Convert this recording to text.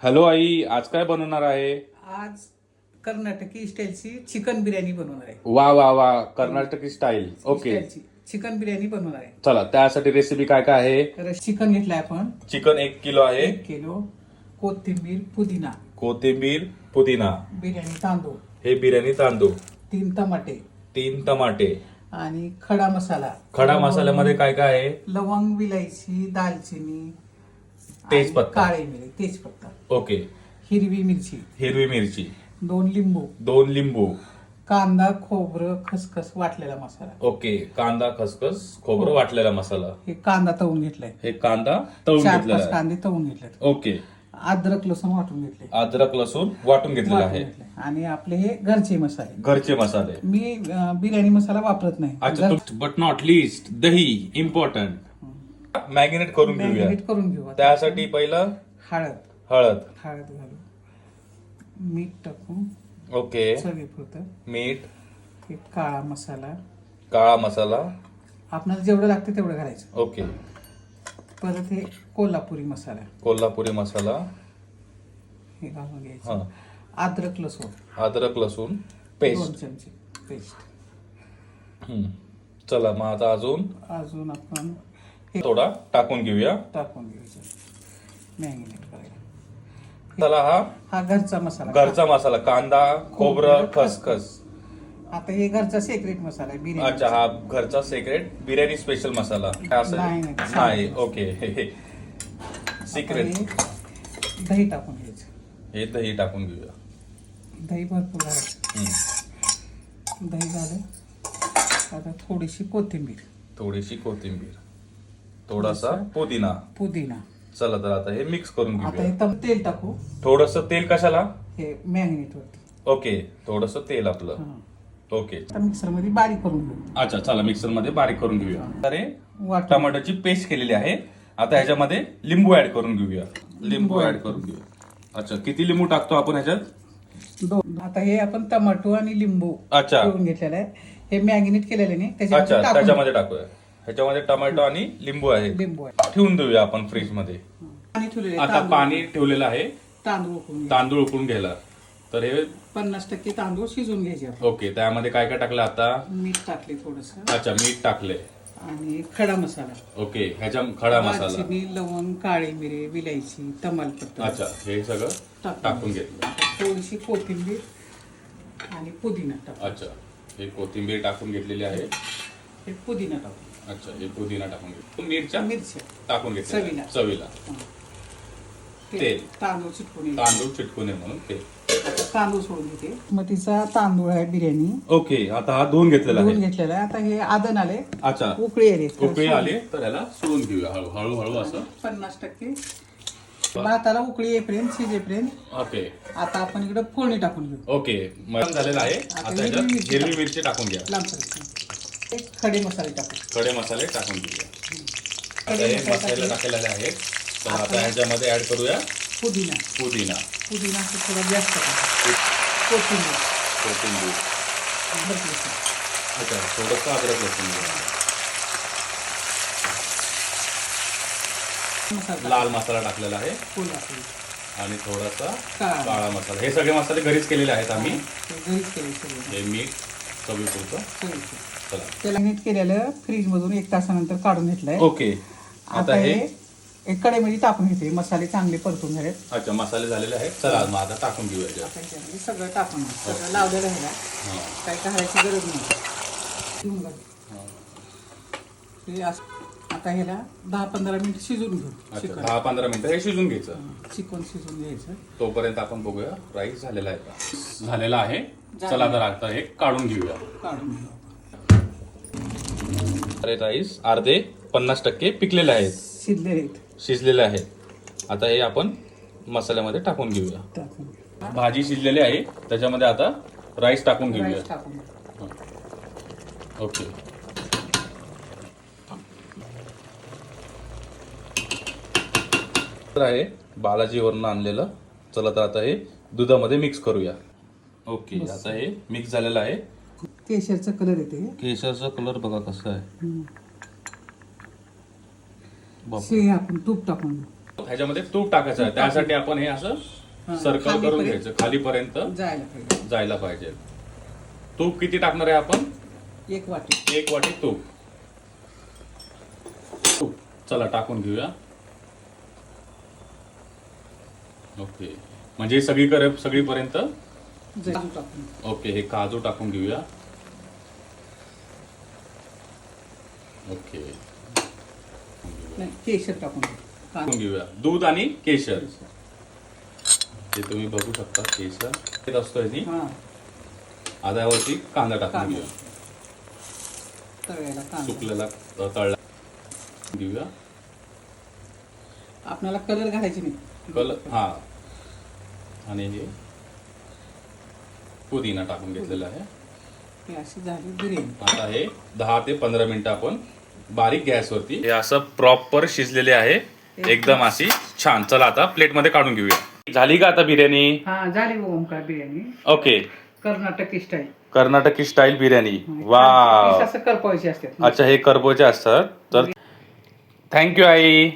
Hello आई, आज काय बनवणार आहे? आज कर्नाटकी स्टाईलची चिकन बिर्याणी बनवणार आहे. वा वा वा, कर्नाटकी स्टाईल. ओके, स्टाईलची चिकन बिर्याणी बनवणार आहे. चला त्यासाठी रेसिपी काय काय आहे? तर चिकन घेतलंय आपण चिकन 1 किलो आहे. 1 किलो, कोथिंबीर, पुदिना, कोथिंबीर, पुदिना, बिर्याणी तांदूळ, हे बिर्याणी तांदूळ, 3 टमाटे 3 टमाटे. आणि खडा मसाला. खडा मसाल्यामध्ये काय काय आहे? लवंग, विलायची, दालचिनी, तेजपत्ता. काळे मिरी, तेजपत्ता, ओके, हिरवी मिरची, हिरवी मिरची, 2 लिंबू, 2 लिंबू, कांदा, खोबरं, खसखस, वाटलेला मसाला. ओके, कांदा, खसखस, खोबरं, वाटलेला मसाला. हे कांदा तळून घेतलाय, हे कांदा तळून 4-5 घेतलेला आहे. कांदे तळून घेतले. ओके, अद्रक लसूण वाटून घेतले. अद्रक लसूण वाटून घेतलेला आहे. आणि आपले हे घरचे मसाले. घरचे मसाले. मी बिर्याणी मसाला वापरत नाही. अच्छा, बट नॉट लिस्ट दही इम्पॉर्टंट. मॅरिनेट करून घेऊया. मॅरिनेट करून घेऊ. त्यासाठी पहिलं हळद हळद. घालू, मीठ टाकून, ओके, चवीपुरतं, मीठ, हे काळा मसाला, काळा मसाला. आपल्याला जेवढं लागतं तेवढं घालायचं. ओके, परत हे कोल्हापुरी मसाला, कोल्हापुरी मसाला. हे घालून हा, घ्यायचं. अद्रक लसूण अद्रक लसूण 2 पेस्ट. चमचे पेस्ट. चला मग आता अजून अजून आपण हे थोडा टाकून घेऊया. टाकून घ्यायचं, मॅरिनेट करायला. चला, हा घरचा मसाला. घरचा मसाला, कांदा, खोबरं, खसखस. आता हे घरचा सेक्रेट मसाला आहे बिर्याणी. अच्छा, हा घरचा सेक्रेट बिर्याणी स्पेशल मसाला असं नाही. नाही. Okay, secret. दही टाकून घ्यायचं. हे दही टाकून घेऊया. दही भरपूर घालायचं. दही झालं. आता थोडीशी कोथिंबीर, थोडीशी कोथिंबीर, थोडासा पुदिना. पुदिना. चला तर आता हे मिक्स करून आता घेऊया. हे तेल टाकू. थोडस तेल कशाला? हे मॅरिनेट वरती. ओके, थोडस तेल आपलं. ओके, आता मिक्सर मध्ये बारीक करून घेऊ. अच्छा, चला मिक्सर मध्ये बारीक करून घेऊया. तर हे वाटून टमाटोची पेस्ट केलेली आहे. आता ह्याच्यामध्ये लिंबू ऍड करून घेऊया. लिंबू ऍड करून घेऊया. अच्छा, किती लिंबू टाकतो आपण ह्याच्यात? 2. आता हे आपण टमाटो आणि लिंबू अच्छा. पिळून घेतलेलं आहे. हे मॅरिनेट केलेले नाही अच्छा, टाकून त्याच्यामध्ये टाकूया. ह्याच्यामध्ये टोमॅटो आणि लिंबू आहे. लिंबू आहे. ठेवून देऊया आपण फ्रीज मध्ये. पाणी ठेवलेलं आहे. आता तांदूळ- पाणी ठेवलेलं आहे. तांदूळ उकळून घ्यायचे. तांदूळ उकळून घ्यायला. तर हे 50% तांदूळ शिजून घ्यायचे आपण. ओके, त्यामध्ये काय काय टाकलं आता? मीठ टाकले थोडस. अच्छा, मीठ टाकले. आणि खडा मसाला, ओके, ह्याच्या खडा मसाला. दालचिनी, लवंग, काळे मिरे, विलायची, तमालपत्र. अच्छा, हे सगळं टाकून घेतलं. थोडीशी कोथिंबीर आणि पुदिना टाकू. अच्छा, हे कोथिंबीर टाकून घेतलेली आहे. हे पुदिना टाकू. अच्छा, हे पुदिना टाकून घेतलं. मिरच्या मिरच्या टाकून घेतल्या चवीला. चवीला. तेल. तांदूळ चिटकून येईल. तांदूळ चिटकू नये म्हणून तेल. आता तांदूळ सोडून घेते. मतीचा तांदूळ आहे बिर्याणी. ओके, आता हा धुवून घेतलेला धुवून आहे. घेतलेला आहे. आता हे आदन आले, अच्छा, उकळी आली. उकळी आली तर ह्याला सोडून घेऊया हळूहळू असं. 50% भाताला उकळी येईपर्यंत, शिजेपर्यंत. ओके, आता आपण इकडे फोडणी टाकून घेऊ. ओके, मॅडम झालेला आहे. आता ह्याच्यात हिरवी मिरची टाकून घ्या. लांबसर एक खडे मसाले टाकू. खडे मसाले टाकून घेऊया. आता हे मसाले टाकलेले आहेत. तर आता ह्याच्यामध्ये ऍड करूया पुदिना. पुदिना, पुदिना असं थोडा जास्त टाकू. कोथिंबीर. कोथिंबीर. अद्रक लसूण. अच्छा, थोडंसं अद्रक लसूण घ्या. मसाला लाल मसाला टाकलेला आहे कोल्हापुरी. आणि थोडासा काळा. काळा मसाला. हे सगळे मसाले घरीच केलेले आहेत आम्ही. ते घरीच केले सगळे. हे मीठ चवीपुरतं. चवीचं. चला, त्याला नीट केलेलं फ्रीज मधून 1 तासानंतर काढून घेतलंय. ओके. आता हे एक कढईमध्ये टाकून घेते. मसाले चांगले परतून झालेत. अच्छा, मसाले झालेले आहेत. चला मग आता टाकून घेऊया याच्यात. आता ह्याच्यामध्ये सगळं टाकून घे. सगळं लावलेलं आहे ना, हा. काही करायची गरज नाही. घेऊन घाल. हे असं. आता ह्याला 10-15 मिनिट शिजून घेऊ. अच्छा, चिकन 10-15 मिनिटं हे शिजून घ्यायचं. चिकन शिजून घ्यायचं. तोपर्यंत आपण बघूया राईस झालेला आहे का. झालेला आहे. चला तर आता हे काढून घेऊया. काढून घेऊ. अरे, राईस अर्धे 50% पिकलेले आहेत, शिजलेले आहेत. शिजलेले आहेत. आता हे आपण मसाल्यामध्ये टाकून घेऊया. टाकून घे. भाजी शिजलेली आहे, त्याच्यामध्ये आता राईस टाकून घेऊया. राईस टाकून घे. ओके, आहे बालाजीवरून आणलेलं. चला तर आता हे दुधामध्ये मिक्स करूया. ओके, आता हे मिक्स झालेलं आहे. केशरचा कलर येते. केशरचा कलर बघा कसा आहे. हे आपण तूप टाकून घेऊ. ह्याच्यामध्ये तूप टाकायचं आहे, त्यासाठी आपण हे असं सर्कल करून खालीपर्यंत घ्यायचं, खालीपर्यंत जायला पाहिजे. जायला पाहिजे. तूप किती टाकणार आहे आपण? 1 वाटी. 1 वाटी तूप. चला टाकून घेऊया. ओके, म्हणजे सगळीपर्यंत. काजू टाकून. ओके, हे काजू टाकून घेऊया. ओके, नाही, केशर टाकून घे. टाकून घेऊया. दूध आणि केशर, हे तुम्ही बघू शकता. केशर असतो ह्याची. हा, आता यावरती कांदा टाकून कांदा. घेऊया. तळलेला कांदा. सुकलेला तळला घेऊया. आपल्याला कलर घालायचे नाही. कलर, हा. आणि हे पुदिना टाकून घेतलेला आहे. हे अशी झाली बिर्याणी. आता हे 10 ते 15 मिनिटं आपण बारीक गॅसवरती, हे असं प्रॉपर शिजलेले आहे, एकदम अशी छान. चला आता प्लेटमध्ये काढून घेऊया. झाली का आता बिर्याणी? हा, झाली ओमकार बिर्याणी. ओके, कर्नाटकी स्टाईल. कर्नाटकी स्टाईल बिर्याणी. वा, असं करपायचे असतात. अच्छा, हे करबोचे असतात. तर थँक्यू आई.